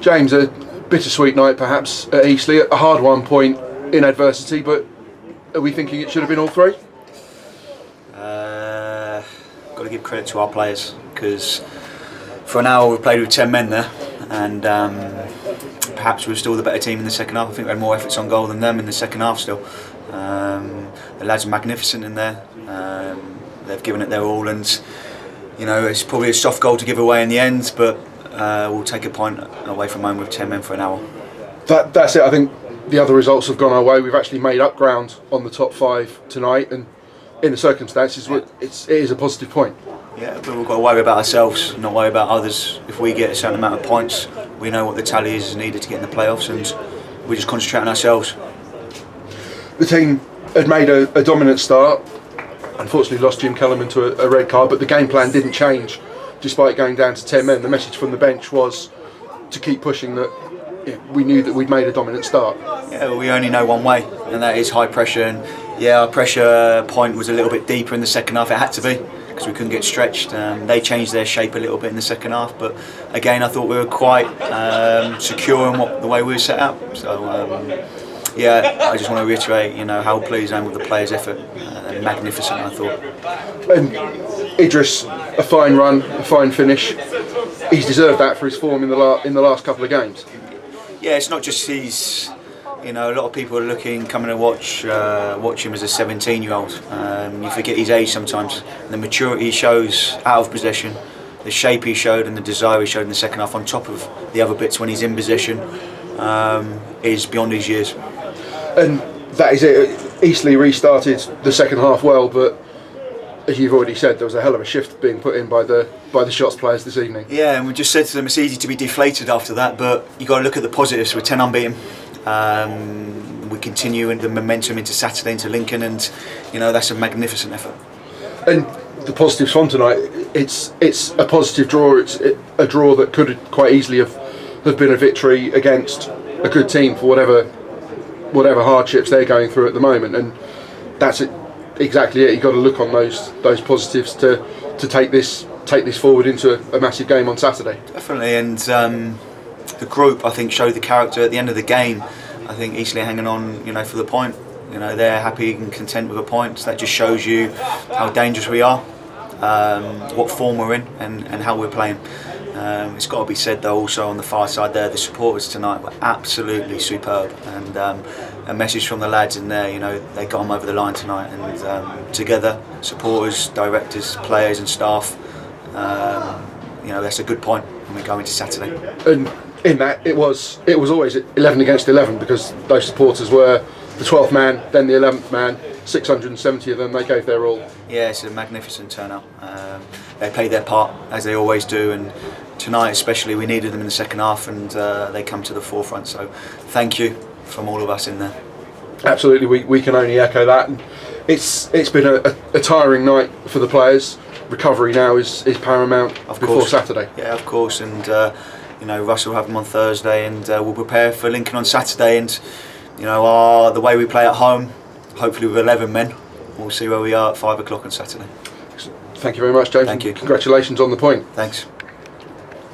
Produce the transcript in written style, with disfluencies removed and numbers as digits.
James, a bittersweet night perhaps at Eastleigh, a hard 1 point in adversity, but are we thinking it should have been all three? Got to give credit to our players, because for an hour we've played with 10 men there, and perhaps we were still the better team in the second half. I think we had more efforts on goal than them in the second half still. The lads are magnificent in there. They've given it their all, and you know, it's probably a soft goal to give away in the end, but we'll take a point away from home with 10 men for an hour. That's it. I think the other results have gone our way. We've actually made up ground on the top 5 tonight, and in the circumstances, it is a positive point. Yeah, but we've got to worry about ourselves, not worry about others. If we get a certain amount of points, we know what the tally is needed to get in the playoffs, and we just concentrate on ourselves. The team had made a dominant start. Unfortunately, lost Jim Kellerman to a red card, but the game plan didn't change despite going down to 10 men. The message from the bench was to keep pushing that. Yeah, we knew that we'd made a dominant start. Yeah, well, we only know one way, and that is high pressure. And yeah, our pressure point was a little bit deeper in the second half. It had to be, because we couldn't get stretched. They changed their shape a little bit in the second half, but again, I thought we were quite secure in the way we were set up. So yeah, I just want to reiterate, you know, how pleased I am with the players' effort. Magnificent, I thought. And Idris, a fine run, a fine finish. He's deserved that for his form in the last couple of games. Yeah, it's not just his. You know, a lot of people are coming to watch him as a 17-year-old. You forget his age sometimes. The maturity he shows out of possession, the shape he showed, and the desire he showed in the second half, on top of the other bits when he's in possession, is beyond his years. And that is it. Eastleigh restarted the second half well, but as you've already said, there was a hell of a shift being put in by the Shots players this evening. Yeah, and we just said to them it's easy to be deflated after that, but you got to look at the positives. We're 10 unbeaten. We continue in the momentum into Saturday, into Lincoln, and you know, that's a magnificent effort. And the positives from tonight, it's a positive draw. It's a draw that could quite easily have been a victory against a good team for whatever hardships they're going through at the moment, and that's it, exactly it. You've got to look on those positives to take this forward into a massive game on Saturday. Definitely, and the group, I think, showed the character at the end of the game. I think Eastleigh hanging on, you know, for the point. You know, they're happy and content with a point. So that just shows you how dangerous we are, what form we're in, and how we're playing. It's got to be said though, also on the far side there, the supporters tonight were absolutely superb, and a message from the lads in there. You know, they got them over the line tonight, and together, supporters, directors, players, and staff. You know, that's a good point when we go into Saturday. And in that, it was always 11 against 11, because those supporters were the 12th man, then the 11th man. 670 of them, they gave their all. Yeah, it's a magnificent turnout. They played their part, as they always do, and tonight especially we needed them in the second half, and they come to the forefront. So thank you from all of us in there. Absolutely, we can only echo that. And it's been a tiring night for the players. Recovery now is paramount before Saturday. Yeah, of course, and you know, Russell will have them on Thursday, and we'll prepare for Lincoln on Saturday. And you know, the way we play at home, hopefully with 11 men, we'll see where we are at 5 o'clock on Saturday. Thank you very much, James. Thank you. Congratulations on the point. Thanks.